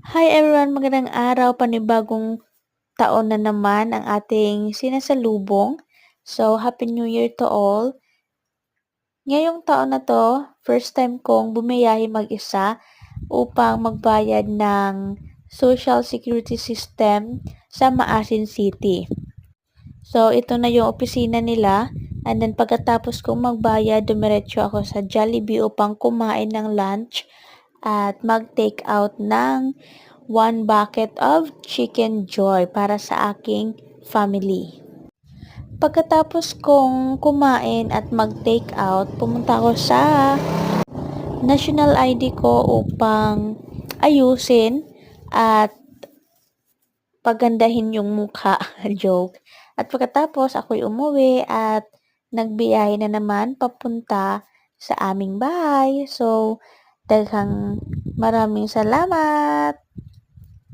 Hi everyone, magandang araw. Panibagong taon na naman ang ating sinasalubong. So, Happy New Year to all. Ngayong taon na to, first time kong bumiyahe mag-isa upang magbayad ng Social Security System sa Maasin City. So, ito na yung opisina nila. And then, pagkatapos kong magbayad, dumiretso ako sa Jollibee upang kumain ng lunch at mag-take out ng 1 bucket of Chicken Joy para sa aking family. Pagkatapos kong kumain at mag-take out, pumunta ako sa national ID ko upang ayusin at pagandahin yung mukha. Joke. At pagkatapos ako'y umuwi at nagbiyahe na naman papunta sa aming bahay. So, daghang maraming salamat!